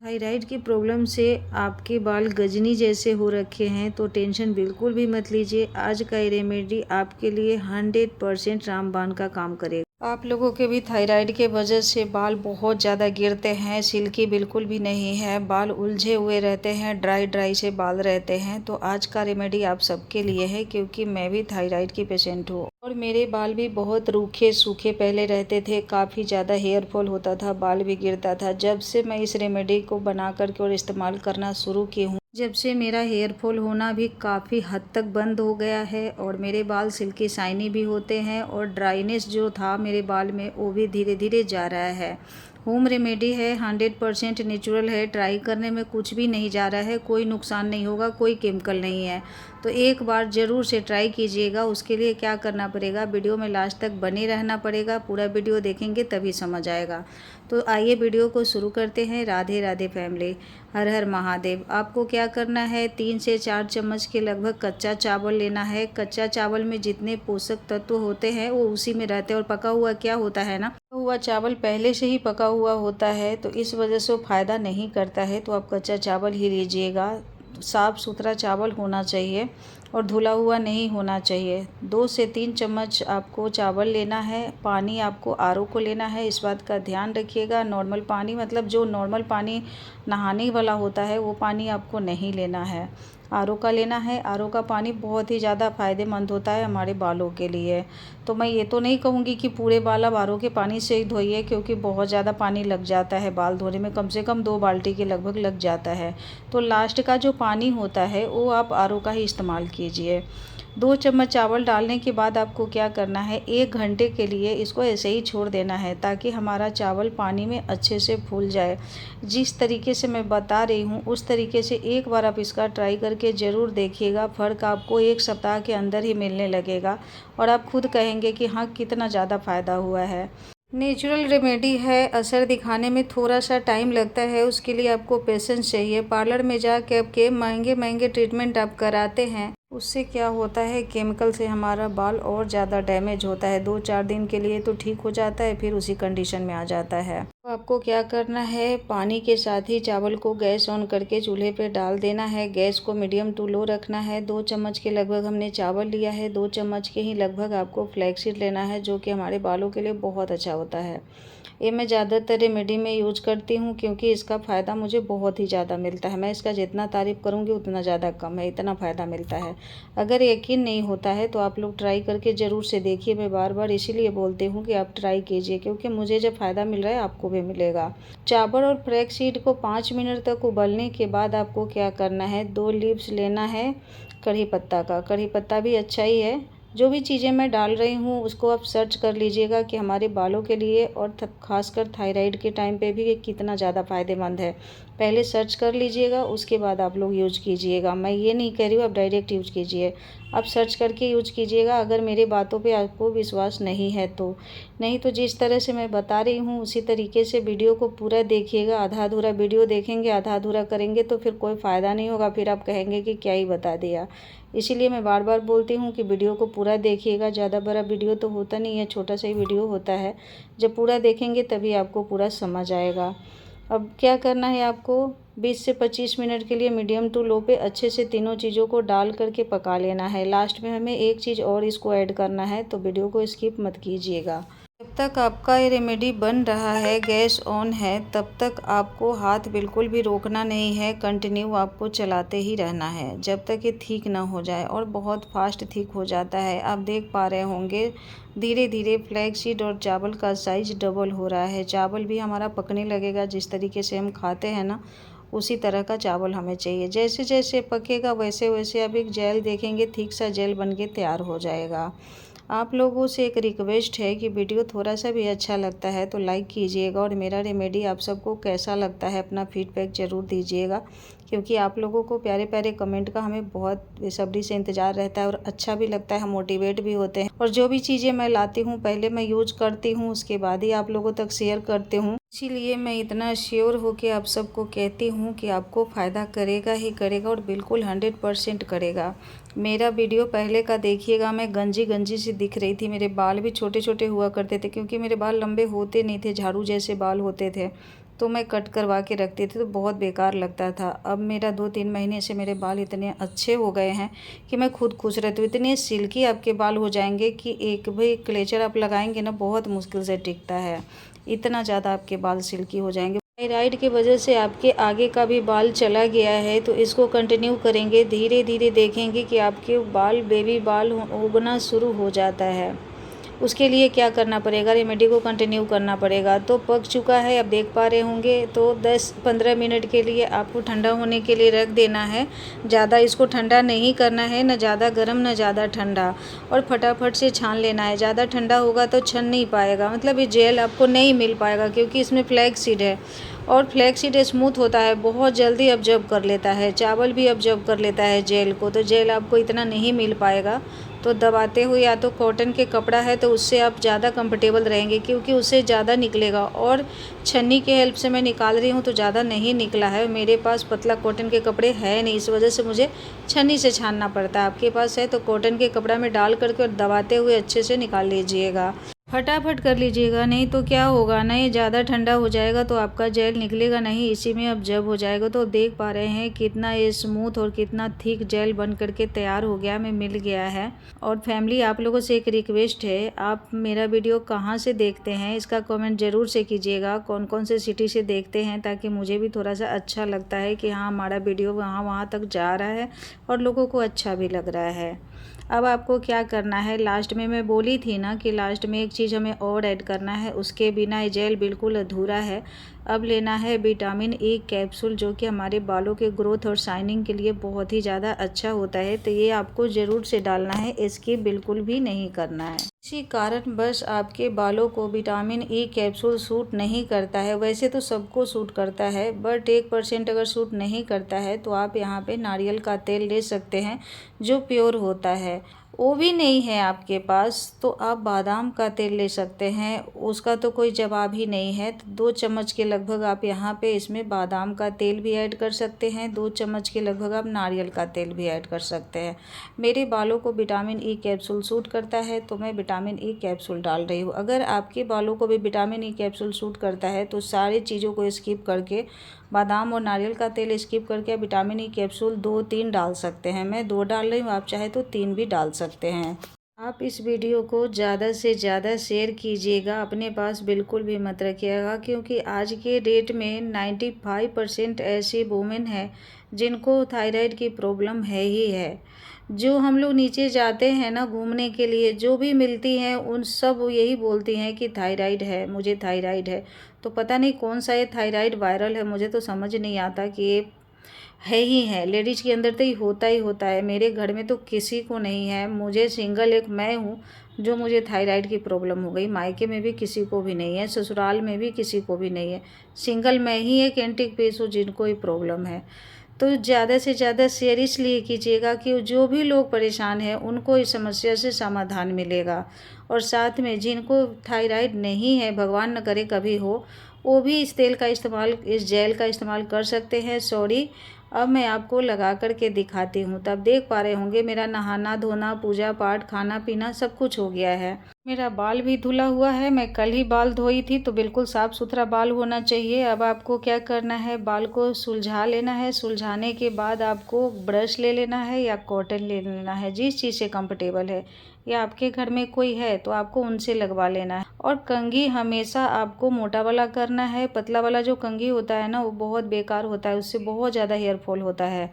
Thyroid की problem से आपके बाल गजनी जैसे हो रखे हैं तो टेंशन बिल्कुल भी मत लीजिए। आज का ये रेमेडी आपके लिए 100% रामबाण का काम करेगा। आप लोगों के भी थायराइड के वजह से बाल बहुत ज़्यादा गिरते हैं, सिल्की बिल्कुल भी नहीं है, बाल उलझे हुए रहते हैं, ड्राई से बाल रहते हैं। तो आज का रेमेडी आप सबके लिए है, क्योंकि मैं भी थायराइड की पेशेंट हूँ और मेरे बाल भी बहुत रूखे सूखे पहले रहते थे, काफ़ी ज़्यादा हेयर फॉल होता था, बाल भी गिरता था। जब से मैं इस रेमेडी को बना करके और इस्तेमाल करना शुरू की हूँ, जब से मेरा हेयर फॉल होना भी काफ़ी हद तक बंद हो गया है और मेरे बाल सिल्की शाइनी भी होते हैं और ड्राइनेस जो था मेरे बाल में वो भी धीरे धीरे जा रहा है। होम रेमेडी है, 100% नेचुरल है, ट्राई करने में कुछ भी नहीं जा रहा है, कोई नुकसान नहीं होगा, कोई केमिकल नहीं है। तो एक बार ज़रूर से ट्राई कीजिएगा। उसके लिए क्या करना पड़ेगा, वीडियो में लास्ट तक बने रहना पड़ेगा, पूरा वीडियो देखेंगे तभी समझ आएगा। तो आइए वीडियो को शुरू करते हैं। राधे राधे फैमिली, हर हर महादेव। आपको क्या करना है, 3 से 4 चम्मच के लगभग कच्चा चावल लेना है। कच्चा चावल में जितने पोषक तत्व होते हैं वो उसी में रहते हैं, और पका हुआ क्या होता है ना, पका हुआ चावल पहले से ही पका हुआ होता है, तो इस वजह से वो फ़ायदा नहीं करता है। तो आप कच्चा चावल ही लीजिएगा। साफ़ सुथरा चावल होना चाहिए और धुला हुआ नहीं होना चाहिए। 2 से 3 चम्मच आपको चावल लेना है। पानी आपको आरओ को लेना है, इस बात का ध्यान रखिएगा। नॉर्मल पानी, मतलब जो नॉर्मल पानी नहाने वाला होता है वो पानी आपको नहीं लेना है, आरओ का लेना है। आरओ का पानी बहुत ही ज़्यादा फ़ायदेमंद होता है हमारे बालों के लिए। तो मैं ये तो नहीं कहूँगी कि पूरे बाल आप आरओ के पानी से ही धोइए, क्योंकि बहुत ज़्यादा पानी लग जाता है बाल धोने में, कम से कम 2 बाल्टी के लगभग लग जाता है। तो लास्ट का जो पानी होता है वो आप आरओ का ही इस्तेमाल कीजिए। 2 चम्मच चावल डालने के बाद आपको क्या करना है, 1 घंटे के लिए इसको ऐसे ही छोड़ देना है, ताकि हमारा चावल पानी में अच्छे से फूल जाए। जिस तरीके से मैं बता रही हूँ उस तरीके से एक बार आप इसका ट्राई करके ज़रूर देखिएगा। फ़र्क आपको 1 सप्ताह के अंदर ही मिलने लगेगा और आप खुद कहेंगे कि हाँ, कितना ज़्यादा फ़ायदा हुआ है। नेचुरल रेमेडी है, असर दिखाने में थोड़ा सा टाइम लगता है, उसके लिए आपको पेशेंस चाहिए। पार्लर में जाके आपके महंगे ट्रीटमेंट आप कराते हैं, उससे क्या होता है, केमिकल से हमारा बाल और ज़्यादा डैमेज होता है। 2-4 दिन के लिए तो ठीक हो जाता है, फिर उसी कंडीशन में आ जाता है। तो आपको क्या करना है, पानी के साथ ही चावल को गैस ऑन करके चूल्हे पे डाल देना है। गैस को मीडियम टू लो रखना है। 2 चम्मच के लगभग हमने चावल लिया है, 2 चम्मच के ही लगभग आपको फ्लैक्सीड लेना है, जो कि हमारे बालों के लिए बहुत अच्छा होता है। ये मैं ज़्यादातर रेमेडी में यूज करती हूँ, क्योंकि इसका फ़ायदा मुझे बहुत ही ज़्यादा मिलता है। मैं इसका जितना तारीफ़ करूँगी उतना ज़्यादा कम है, इतना फ़ायदा मिलता है। अगर यकीन नहीं होता है तो आप लोग ट्राई करके ज़रूर से देखिए। मैं बार बार इसीलिए बोलती हूँ कि आप ट्राई कीजिए, क्योंकि मुझे जब फ़ायदा मिल रहा है आपको भी मिलेगा। चावल और फ्लैक्सीड को 5 मिनट तक उबलने के बाद आपको क्या करना है, 2 लीव्स लेना है कढ़ी पत्ता का। कढ़ी पत्ता भी अच्छा ही है। जो भी चीज़ें मैं डाल रही हूँ उसको आप सर्च कर लीजिएगा कि हमारे बालों के लिए और ख़ासकर थायराइड के टाइम पे भी ये कितना ज़्यादा फ़ायदेमंद है। पहले सर्च कर लीजिएगा, उसके बाद आप लोग यूज कीजिएगा। मैं ये नहीं कह रही हूँ आप डायरेक्ट यूज कीजिए, आप सर्च करके यूज कीजिएगा, अगर मेरी बातों पे आपको विश्वास नहीं है तो। नहीं तो जिस तरह से मैं बता रही हूँ उसी तरीके से वीडियो को पूरा देखिएगा। आधा अधूरा वीडियो देखेंगे, आधा अधूरा करेंगे तो फिर कोई फ़ायदा नहीं होगा, फिर आप कहेंगे कि क्या ही बता दिया। इसीलिए मैं बार बार बोलती हूँ कि वीडियो को पूरा देखिएगा। ज़्यादा बड़ा वीडियो तो होता नहीं है, छोटा सा ही वीडियो होता है। जब पूरा देखेंगे तभी आपको पूरा समझ आएगा। अब क्या करना है, आपको 20 से 25 मिनट के लिए मीडियम टू लो पे अच्छे से तीनों चीज़ों को डाल करके पका लेना है। लास्ट में हमें एक चीज़ और इसको ऐड करना है, तो वीडियो को स्किप मत कीजिएगा। जब तक आपका ये रेमेडी बन रहा है, गैस ऑन है, तब तक आपको हाथ बिल्कुल भी रोकना नहीं है, कंटिन्यू आपको चलाते ही रहना है जब तक ये ठीक ना हो जाए। और बहुत फास्ट ठीक हो जाता है, आप देख पा रहे होंगे धीरे धीरे फ्लैक्सीड और चावल का साइज डबल हो रहा है। चावल भी हमारा पकने लगेगा, जिस तरीके से हम खाते हैं ना उसी तरह का चावल हमें चाहिए। जैसे जैसे पकेगा वैसे वैसे अब एक जेल देखेंगे, थिक सा जेल बन के तैयार हो जाएगा। आप लोगों से एक रिक्वेस्ट है कि वीडियो थोड़ा सा भी अच्छा लगता है तो लाइक कीजिएगा, और मेरा रेमेडी आप सबको कैसा लगता है अपना फीडबैक ज़रूर दीजिएगा, क्योंकि आप लोगों को प्यारे प्यारे कमेंट का हमें बहुत बेसब्री से इंतज़ार रहता है और अच्छा भी लगता है, हम मोटिवेट भी होते हैं। और जो भी चीज़ें मैं लाती हूँ पहले मैं यूज करती हूँ, उसके बाद ही आप लोगों तक शेयर करती हूँ। इसीलिए मैं इतना श्योर हो के आप सबको कहती हूँ कि आपको फ़ायदा करेगा ही करेगा, और बिल्कुल 100% करेगा। मेरा वीडियो पहले का देखिएगा, मैं गंजी गंजी सी दिख रही थी, मेरे बाल भी छोटे छोटे हुआ करते थे, क्योंकि मेरे बाल लंबे होते नहीं थे, झाड़ू जैसे बाल होते थे। तो मैं कट करवा के रखती थी तो बहुत बेकार लगता था। अब मेरा 2-3 महीने से मेरे बाल इतने अच्छे हो गए हैं कि मैं खुद खुश रहती हूँ। इतने सिल्की आपके बाल हो जाएंगे कि एक भी क्लेचर आप लगाएंगे ना बहुत मुश्किल से टिकता है, इतना ज़्यादा आपके बाल सिल्की हो जाएंगे। थायराइड की वजह से आपके आगे का भी बाल चला गया है तो इसको कंटिन्यू करेंगे, धीरे धीरे देखेंगे कि आपके बाल बेबी बाल उगना शुरू हो जाता है। उसके लिए क्या करना पड़ेगा, रेमेडी को कंटिन्यू करना पड़ेगा। तो पक चुका है, आप देख पा रहे होंगे। तो 10-15 मिनट के लिए आपको ठंडा होने के लिए रख देना है। ज़्यादा इसको ठंडा नहीं करना है, ना ज़्यादा गर्म ना ज़्यादा ठंडा, और फटाफट से छान लेना है। ज़्यादा ठंडा होगा तो छन नहीं पाएगा, मतलब ये जेल आपको नहीं मिल पाएगा, क्योंकि इसमें फ्लैक्स सीड है और फ्लैक्स सीड स्मूथ होता है, बहुत जल्दी ऑब्जर्व कर लेता है। चावल भी ऑब्जर्व कर लेता है जेल को, तो जेल आपको इतना नहीं मिल पाएगा। तो दबाते हुए या तो कॉटन के कपड़ा है तो उससे आप ज़्यादा कंफर्टेबल रहेंगे, क्योंकि उससे ज़्यादा निकलेगा। और छन्नी के हेल्प से मैं निकाल रही हूँ तो ज़्यादा नहीं निकला है। मेरे पास पतला कॉटन के कपड़े है नहीं, इस वजह से मुझे छन्नी से छानना पड़ता है। आपके पास है तो कॉटन के कपड़ा में डाल करके और दबाते हुए अच्छे से निकाल लीजिएगा। फटाफट कर लीजिएगा, नहीं तो क्या होगा ना, ये ज़्यादा ठंडा हो जाएगा तो आपका जेल निकलेगा नहीं, इसी में ऑब्जर्व हो जाएगा। तो देख पा रहे हैं कितना ये स्मूथ और कितना थिक जेल बन करके तैयार हो गया, में मिल गया है। और फैमिली, आप लोगों से एक रिक्वेस्ट है, आप मेरा वीडियो कहाँ से देखते हैं इसका कमेंट ज़रूर से कीजिएगा। कौन कौन से सिटी से देखते हैं, ताकि मुझे भी थोड़ा सा अच्छा लगता है कि हाँ हमारा वीडियो वहाँ तक जा रहा है और लोगों को अच्छा भी लग रहा है। अब आपको क्या करना है, लास्ट में मैं बोली थी ना कि लास्ट में एक चीज़ हमें और ऐड करना है, उसके बिना ये जेल बिल्कुल अधूरा है। अब लेना है विटामिन ई कैप्सूल, जो कि हमारे बालों के ग्रोथ और शाइनिंग के लिए बहुत ही ज़्यादा अच्छा होता है। तो ये आपको ज़रूर से डालना है, स्किप बिल्कुल भी नहीं करना है। इसी कारण बस आपके बालों को विटामिन ई कैप्सूल सूट नहीं करता है। वैसे तो सबको सूट करता है, बट 1% अगर सूट नहीं करता है तो आप यहाँ पे नारियल का तेल ले सकते हैं जो प्योर होता है। वो भी नहीं है आपके पास तो आप बादाम का तेल ले सकते हैं, उसका तो कोई जवाब ही नहीं है। तो 2 चम्मच के लगभग आप यहाँ पे इसमें बादाम का तेल भी ऐड कर सकते हैं, 2 चम्मच के लगभग आप नारियल का तेल भी ऐड कर सकते हैं। मेरे बालों को विटामिन ई कैप्सूल सूट करता है तो मैं विटामिन ई कैप्सूल डाल रही हूँ। अगर आपके बालों को भी विटामिन ई कैप्सूल सूट करता है तो सारी चीज़ों को स्किप करके, बादाम और नारियल का तेल स्किप करके विटामिन ई कैप्सूल 2-3 डाल सकते हैं। मैं 2 डाल रही हूँ, आप चाहे तो 3 भी डाल सकते हैं। आप इस वीडियो को ज़्यादा से ज़्यादा शेयर कीजिएगा, अपने पास बिल्कुल भी मत रखिएगा, क्योंकि आज के डेट में 95% ऐसी वुमेन है जिनको थायराइड की प्रॉब्लम है ही है। जो हम लोग नीचे जाते हैं ना घूमने के लिए, जो भी मिलती हैं उन सब यही बोलती हैं कि थायराइड है, मुझे थायराइड है। तो पता नहीं कौन सा ये थायराइड वायरल है, मुझे तो समझ नहीं आता कि ये है ही है। लेडीज़ के अंदर तो ये होता ही होता है। मेरे घर में तो किसी को नहीं है, मुझे सिंगल एक मैं हूँ जो मुझे थायराइड की प्रॉब्लम हो गई। मायके में भी किसी को भी नहीं है, ससुराल में भी किसी को भी नहीं है, सिंगल मैं ही एक एंटीक पीस हूँ जिनको ये प्रॉब्लम है। तो ज़्यादा से ज़्यादा शेयर इसलिए कीजिएगा कि जो भी लोग परेशान हैं उनको इस समस्या से समाधान मिलेगा। और साथ में जिनको थायराइड नहीं है, भगवान न करे कभी हो, वो भी इस तेल का इस्तेमाल, इस जेल का इस्तेमाल कर सकते हैं। सॉरी, अब मैं आपको लगा कर के दिखाती हूँ। तब देख पा रहे होंगे मेरा नहाना धोना, पूजा पाठ, खाना पीना सब कुछ हो गया है। मेरा बाल भी धुला हुआ है, मैं कल ही बाल धोई थी, तो बिल्कुल साफ़ सुथरा बाल होना चाहिए। अब आपको क्या करना है, बाल को सुलझा लेना है। सुलझाने के बाद आपको ब्रश ले लेना है या कॉटन ले लेना है, जिस चीज़ से कंफर्टेबल है, या आपके घर में कोई है तो आपको उनसे लगवा लेना है। और कंघी हमेशा आपको मोटा वाला करना है। पतला वाला जो कंघी होता है ना, वो बहुत बेकार होता है, उससे बहुत ज़्यादा हेयर फॉल होता है।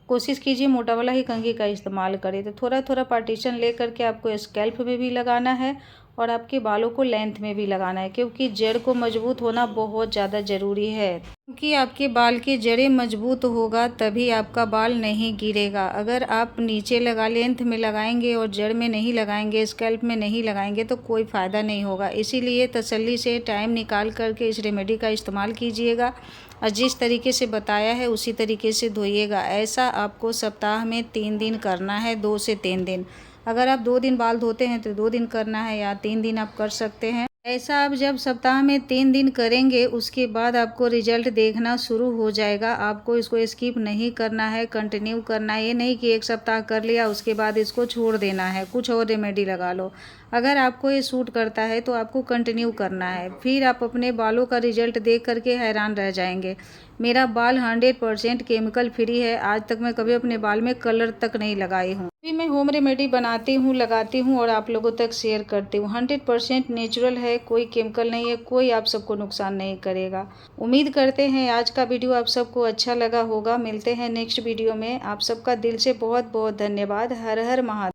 कोशिश कीजिए मोटा वाला ही कंघी का इस्तेमाल करें। तो थोड़ा थोड़ा पार्टीशन ले करके आपको स्कैल्प में भी लगाना है और आपके बालों को लेंथ में भी लगाना है, क्योंकि जड़ को मजबूत होना बहुत ज़्यादा ज़रूरी है। क्योंकि आपके बाल की जड़ें मजबूत होगा तभी आपका बाल नहीं गिरेगा। अगर आप नीचे लगा लेंथ में लगाएंगे और जड़ में नहीं लगाएंगे, स्कैल्प में नहीं लगाएंगे, तो कोई फ़ायदा नहीं होगा। इसीलिए तसल्ली से टाइम निकाल करके इस रेमेडी का इस्तेमाल कीजिएगा और जिस तरीके से बताया है उसी तरीके से धोइएगा। ऐसा आपको सप्ताह में 3 दिन करना है, 2 से 3 दिन। अगर आप 2 दिन बाल धोते हैं तो 2 दिन करना है, या 3 दिन आप कर सकते हैं। ऐसा आप जब सप्ताह में 3 दिन करेंगे, उसके बाद आपको रिजल्ट देखना शुरू हो जाएगा। आपको इसको स्किप नहीं करना है, कंटिन्यू करना है। ये नहीं कि 1 सप्ताह कर लिया उसके बाद इसको छोड़ देना है, कुछ और रेमेडी लगा लो। अगर आपको ये सूट करता है तो आपको कंटिन्यू करना है, फिर आप अपने बालों का रिजल्ट देख करके हैरान रह जाएंगे। मेरा बाल 100% केमिकल फ्री है। आज तक मैं कभी अपने बाल में कलर तक नहीं लगाई हूँ। अभी मैं होम रेमेडी बनाती हूँ, लगाती हूँ और आप लोगों तक शेयर करती हूँ। 100% नेचुरल है, कोई केमिकल नहीं है, कोई आप सबको नुकसान नहीं करेगा। उम्मीद करते हैं आज का वीडियो आप सबको अच्छा लगा होगा। मिलते हैं नेक्स्ट वीडियो में। आप सबका दिल से बहुत बहुत धन्यवाद। हर हर महादेव।